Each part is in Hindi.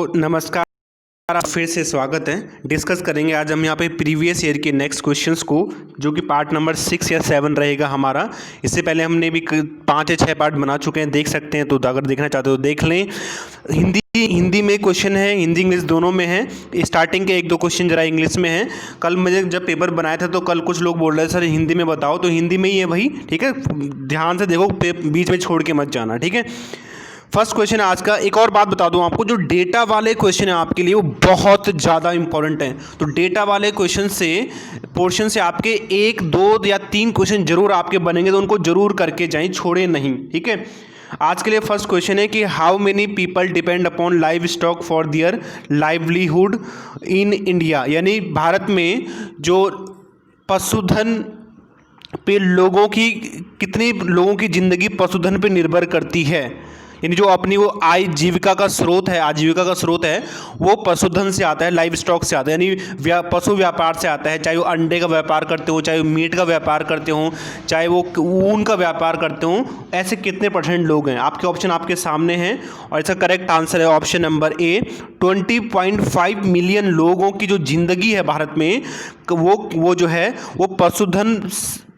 नमस्कार, फिर से स्वागत है। डिस्कस करेंगे आज हम यहाँ पे प्रीवियस ईयर के नेक्स्ट क्वेश्चंस को, जो कि पार्ट नंबर 6 या 7 रहेगा हमारा। इससे पहले हमने भी 5 या 6 पार्ट बना चुके हैं, देख सकते हैं, तो अगर देखना चाहते हो देख लें। हिंदी में क्वेश्चन है, हिंदी इंग्लिश दोनों में है। स्टार्टिंग के 1-2 क्वेश्चन जरा इंग्लिश में है। कल मुझे जब पेपर बनाया था तो कल कुछ लोग बोल रहे थे सर हिंदी में बताओ, तो हिंदी में ही है भाई, ठीक है। ध्यान से देखो, बीच में छोड़ के मत जाना, ठीक है। फर्स्ट क्वेश्चन है आज का। एक और बात बता दूं आपको, जो डेटा वाले क्वेश्चन है आपके लिए वो बहुत ज़्यादा इंपॉर्टेंट हैं। तो डेटा वाले क्वेश्चन से पोर्शन से आपके 1, 2 या 3 क्वेश्चन जरूर आपके बनेंगे, तो उनको जरूर करके जाएं, छोड़े नहीं, ठीक है। आज के लिए फर्स्ट क्वेश्चन है कि how many people depend upon livestock for their livelihood in India. यानी भारत में जो पशुधन पे लोगों की, कितने लोगों की ज़िंदगी पशुधन पे निर्भर करती है। यानी जो अपनी वो आजीविका का स्रोत है वो पशुधन से आता है, लाइव स्टॉक से आता है, यानी पशु व्यापार से आता है। चाहे वो अंडे का व्यापार करते हो, चाहे वो मीट का व्यापार करते हो, चाहे वो ऊन का व्यापार करते हो, ऐसे कितने % लोग हैं। आपके ऑप्शन आपके सामने हैं और इसका करेक्ट आंसर है ऑप्शन नंबर ए। 20.5 मिलियन लोगों की जो जिंदगी है भारत में, वो जो है वो पशुधन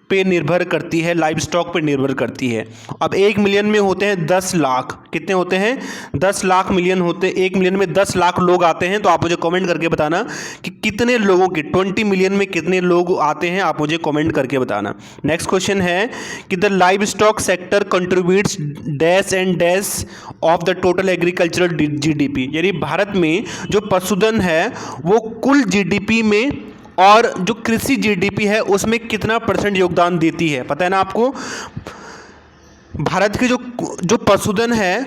पे निर्भर करती है, लाइव स्टॉक पे निर्भर करती है। अब 1 मिलियन में होते हैं 10 लाख। कितने होते हैं? 10 लाख मिलियन होते हैं। 1 मिलियन में 10 लाख लोग आते हैं। तो आप मुझे कमेंट करके बताना कि कितने लोगों की, 20 मिलियन में कितने लोग आते हैं, आप मुझे कमेंट करके बताना। नेक्स्ट क्वेश्चन है कि the live stock sector contributes dash and dash of the total agricultural GDP। यानी भारत में जो पशुधन है वो कुल GDP में और जो कृषि GDP है उसमें कितना % योगदान देती है, पता है ना आपको। भारत की जो पशुधन है,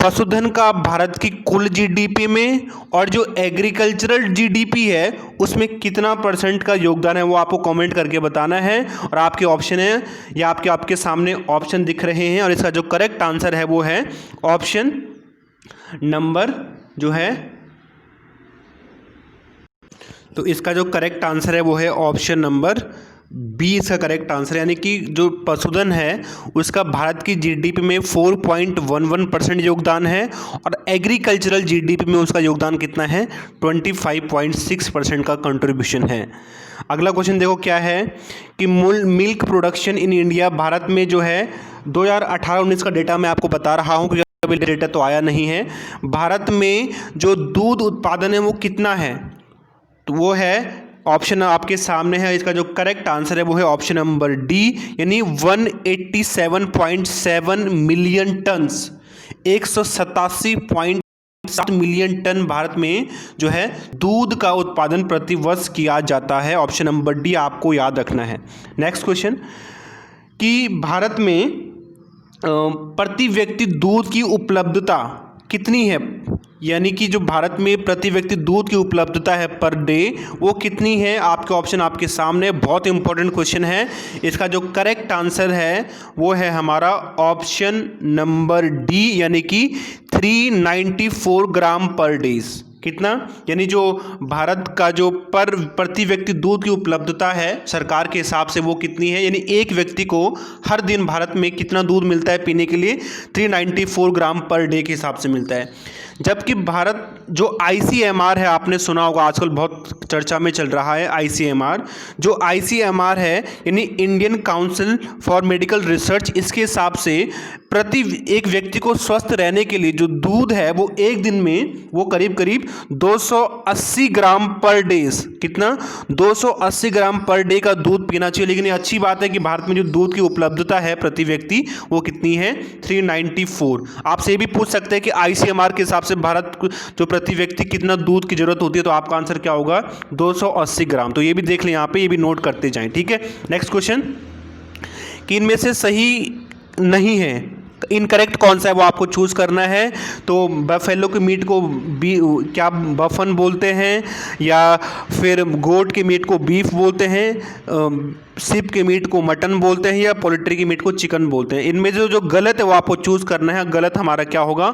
पशुधन का भारत की कुल GDP में और जो एग्रीकल्चरल GDP है उसमें कितना % का योगदान है, वो आपको कमेंट करके बताना है। और आपके ऑप्शन है, या आपके सामने ऑप्शन दिख रहे हैं, और इसका जो करेक्ट आंसर है वो है ऑप्शन नंबर जो है, तो इसका जो करेक्ट आंसर है वो है ऑप्शन नंबर बी, इसका करेक्ट आंसर है। यानी कि जो पशुधन है उसका भारत की GDP में 4.11% योगदान है, और एग्रीकल्चरल GDP में उसका योगदान कितना है? 25.6% का कंट्रीब्यूशन है। अगला क्वेश्चन देखो क्या है कि milk production in India, Bharat में जो है 2018-19 का डेटा मैं आपको बता रहा हूँ क्योंकि अभी डेटा तो आया नहीं है। भारत में जो दूध उत्पादन है वो कितना है, तो वो है ऑप्शन आपके सामने है। इसका जो करेक्ट आंसर है वो है ऑप्शन नंबर डी, यानी 187.7 million tonnes, 187.7 million tonne Bharat में जो है दूध का उत्पादन प्रति वर्ष किया जाता है। ऑप्शन नंबर डी आपको याद रखना है। नेक्स्ट क्वेश्चन कि भारत में प्रति व्यक्ति दूध की उपलब्धता कितनी है, यानी कि जो भारत में प्रति व्यक्ति दूध की उपलब्धता है पर डे, वो कितनी है। आपके ऑप्शन आपके सामने, बहुत इंपॉर्टेंट क्वेश्चन है। इसका जो करेक्ट आंसर है वो है हमारा ऑप्शन नंबर डी, यानी कि 394 ग्राम पर डे। कितना? यानी जो भारत का जो प्रति व्यक्ति दूध की उपलब्धता है सरकार के हिसाब से वो कितनी है, यानी एक व्यक्ति को हर दिन भारत में कितना दूध मिलता है पीने के लिए? 394 ग्राम पर डे के हिसाब से मिलता है। जबकि भारत जो ICMR है, आपने सुना होगा, आजकल बहुत चर्चा में चल रहा है ICMR। जो ICMR है यानी Indian council for medical research, इसके हिसाब से प्रति एक व्यक्ति को स्वस्थ रहने के लिए जो दूध है वो एक दिन में वो करीब 280 ग्राम पर डे, कितना? 280 ग्राम पर डे का दूध पीना चाहिए। लेकिन ये अच्छी बात है कि भारत में जो दूध की उपलब्धता है प्रति व्यक्ति वो कितनी है? 394। आपसे ये भी पूछ सकते हैं कि ICMR के हिसाब से भारत जो प्रति व्यक्ति कितना दूध की जरूरत होती है, तो आपका आंसर क्या होगा? 280 ग्राम। तो ये भी देख लें यहाँ पे, ये भी नोट करते जाएं, ठीक है। नेक्स्ट क्वेश्चन कि इनमें से सही नहीं है, इनकरेक्ट कौन सा है वो आपको चूज करना है। तो बफेलो के मीट को क्या बफन बोलते हैं, या फिर गोट के मीट को बीफ बोलते हैं, सिप के मीट को मटन बोलते हैं या पोल्ट्री की मीट को चिकन बोलते हैं। इनमें जो गलत है वो आपको चूज करना है। गलत हमारा क्या होगा?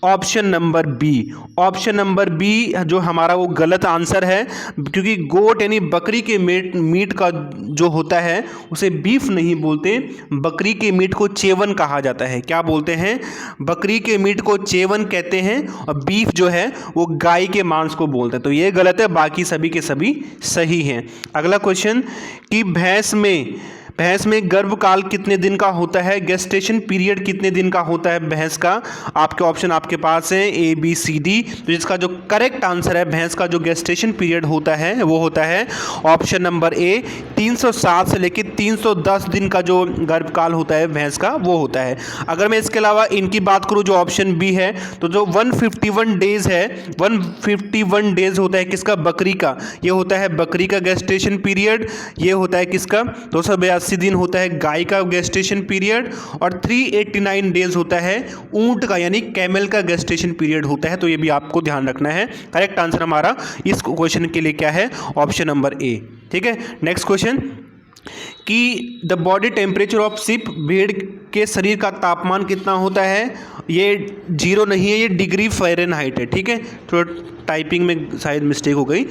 Option number B. Option number B जो हमारा वो गलत आंसर है, क्योंकि गोट यानी बकरी के मीट का जो होता है उसे बीफ नहीं बोलते, बकरी के मीट को चेवन कहा जाता है। क्या बोलते हैं? बकरी के मीट को चेवन कहते हैं और बीफ जो है वो गाय के मांस को बोलते हैं। तो ये गलत है, बाकी सभी के सभी सही हैं। अगला क्वेश्चन कि भैंस में गर्भकाल कितने दिन का होता है? गेस्टेशन पीरियड कितने दिन का होता है भैंस का? आपके ऑप्शन आपके पास है ए बी सी डी। तो जिसका जो करेक्ट आंसर है, भैंस का जो गेस्टेशन पीरियड होता है वो होता है ऑप्शन नंबर ए, 307 से लेकर 310 दिन का जो गर्भकाल होता है भैंस का वो होता है। अगर मैं इसके अलावा इनकी बात करूँ जो ऑप्शन बी है, तो जो 151 डेज है, 151 डेज होता है किसका? बकरी का। ये होता है बकरी का गेस्टेशन पीरियड। ये होता है किसका? 282 दिन होता है गाय का गेस्टेशन पीरियड, और 389 डेज होता है ऊंट का यानी कैमल का गेस्टेशन पीरियड होता है। तो ये भी आपको ध्यान रखना है। करेक्ट आंसर हमारा इस क्वेश्चन के लिए क्या है? Option number A. ठीक है, नेक्स्ट क्वेश्चन कि the body temperature of ship, भेड़ के शरीर का तापमान कितना होता है? ये 0 नहीं है, ये डिग्री फ़ारेनहाइट है। ठीक है, थोड़ा टाइपिंग में शायद मिस्टेक हो गई।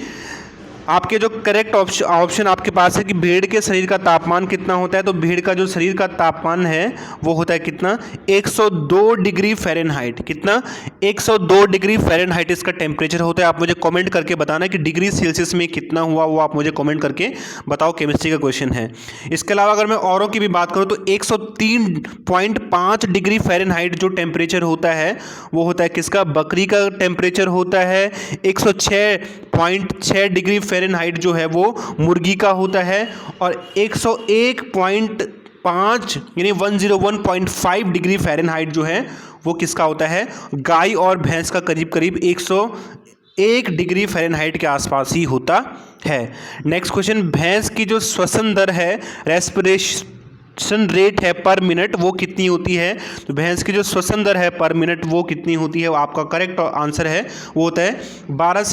आपके जो करेक्ट ऑप्शन आपके पास है कि भेड़ के शरीर का तापमान कितना होता है, तो भेड़ का जो शरीर का तापमान है वो होता है कितना? 102 डिग्री फ़ारेनहाइट। कितना? 102 डिग्री फ़ारेनहाइट इसका टेम्परेचर होता है। आप मुझे कमेंट करके बताना कि डिग्री सेल्सियस में कितना हुआ, वो आप मुझे कमेंट करके बताओ। केमिस्ट्री का क्वेश्चन है। इसके अलावा अगर मैं औरों की भी बात करूँ तो 103.5 डिग्री फ़ारेनहाइट जो टेम्परेचर होता है वो होता है किसका? बकरी का टेम्परेचर होता है। 106.6 डिग्री फ़ारेनहाइट जो है वो मुर्गी का होता है, और 101.5 यानी 101.5 डिग्री फ़ारेनहाइट जो है वो किसका होता है? गाय और भैंस का करीब करीब 101 डिग्री फ़ारेनहाइट के आसपास ही होता है। नेक्स्ट क्वेश्चन, भैंस की जो श्वसन दर है, रेस्पिरेशन रेट है पर मिनट, वो कितनी होती है? तो भैंस की जो श्वसन दर है पर मिनट वो कितनी होती है? वो आपका करेक्ट आंसर है वो होता है 16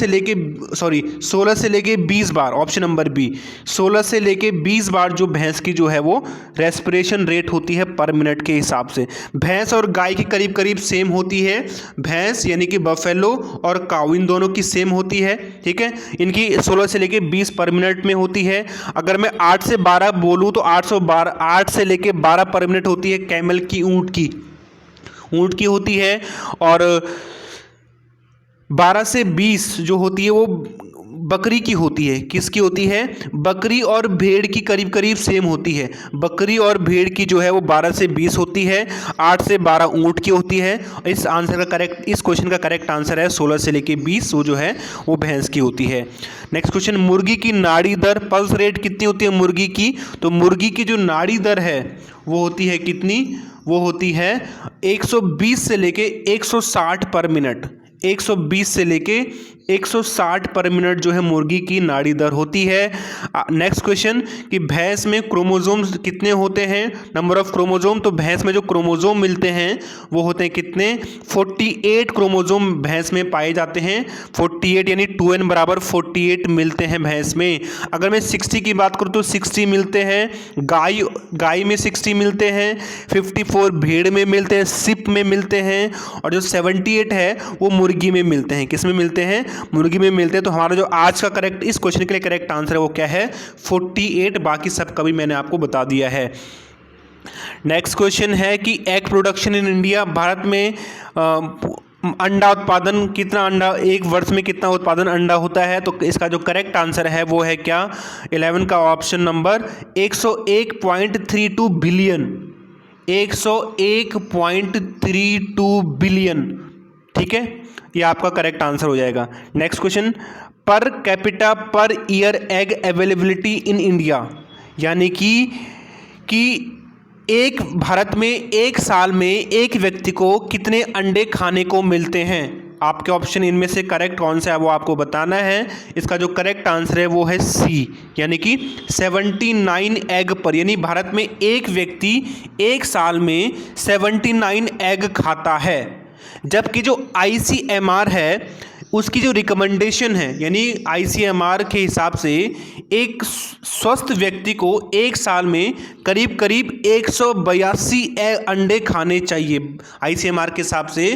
से लेके 20 बार। ऑप्शन नंबर बी, 16 से लेके 20 बार जो भैंस की जो है वो रेस्पिरेशन रेट होती है पर मिनट के हिसाब से। भैंस और गाय की करीब करीब सेम होती है। भैंस यानी कि बफेलो और काऊ इन दोनों की सेम होती है। ठीक है, इनकी 16 से लेके 20 पर मिनट में होती है। अगर मैं 8 से 12 बोलूँ तो 8 से लेके 12 पर मिनट होती है कैमल की, ऊंट की होती है, और 12 से 20 जो होती है वो बकरी की होती है। किसकी होती है? बकरी और भेड़ की करीब करीब सेम होती है। बकरी और भेड़ की जो है वो 12 से 20 होती है, 8 से 12 ऊंट की होती है। इस क्वेश्चन का करेक्ट आंसर है 16 से लेके 20 वो जो है वो भैंस की होती है। नेक्स्ट क्वेश्चन, मुर्गी की नाड़ी दर, पल्स रेट कितनी होती है मुर्गी की? तो मुर्गी की जो नाड़ी दर है वो होती है कितनी? वो होती है 120 से लेके 160 पर मिनट। 120 से लेके 160 पर मिनट जो है मुर्गी की नाड़ी दर होती है। नेक्स्ट क्वेश्चन कि भैंस में क्रोमोजोम्स कितने होते हैं? नंबर ऑफ क्रोमोजोम, तो भैंस में जो क्रोमोजोम मिलते हैं वो होते हैं कितने? 48 क्रोमोजोम भैंस में पाए जाते हैं। 48 यानी 2n बराबर 48 मिलते हैं भैंस में। अगर मैं 60 की बात करूँ तो 60 मिलते हैं गाय में, 60 मिलते हैं, 54 भेड़ में मिलते हैं, सिप में मिलते हैं, और जो 78 है वो मुर्गी में मिलते हैं। किस में मिलते हैं? मुर्गी में मिलते हैं। तो हमारा जो आज का करेक्ट इस क्वेश्चन के लिए करेक्ट आंसर है वो क्या है? 48। बाकी सब का भी मैंने आपको बता दिया है। नेक्स्ट क्वेश्चन है कि egg production in India, Bharat में अंडा उत्पादन कितना, अंडा एक वर्ष में कितना उत्पादन अंडा होता है? तो इसका जो करेक्ट आंसर है वो है क्या? 11 का ऑप्शन नंबर 101.32 बिलियन। 101.32 बिलियन। ठीक है, ये आपका करेक्ट आंसर हो जाएगा। Next question, per capita per year egg availability इन इंडिया, यानी कि एक भारत में एक साल में एक व्यक्ति को कितने अंडे खाने को मिलते हैं? आपके ऑप्शन इनमें से करेक्ट कौन सा है वो आपको बताना है। इसका जो करेक्ट आंसर है वो है सी, यानी कि 79 एग पर, यानी भारत में एक व्यक्ति एक साल में 79 एग खाता है। जबकि जो ICMR है, उसकी जो रिकमेंडेशन है यानी ICMR के हिसाब से एक स्वस्थ व्यक्ति को एक साल में करीब करीब 182 अंडे खाने चाहिए। ICMR के हिसाब से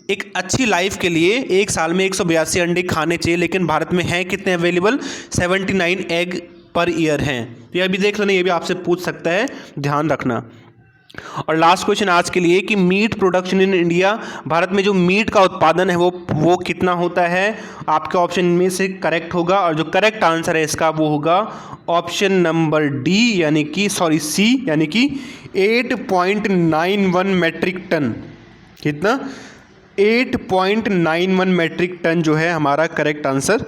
एक अच्छी लाइफ के लिए एक साल में 182 अंडे खाने चाहिए, लेकिन भारत में हैं कितने अवेलेबल? 79 एग पर ईयर हैं। तो ये भी देख लेना, ये भी आपसे पूछ सकता है, ध्यान रखना। और लास्ट क्वेश्चन आज के लिए कि meat production in India, Bharat में जो मीट का उत्पादन है वो कितना होता है? आपके ऑप्शन में से करेक्ट होगा, और जो करेक्ट आंसर है इसका वो होगा ऑप्शन नंबर डी यानी कि सी यानी कि 8.91 मेट्रिक टन। कितना? 8.91 मेट्रिक टन जो है हमारा करेक्ट आंसर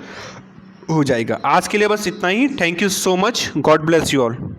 हो जाएगा। आज के लिए बस इतना ही। Thank you so much. God bless you all.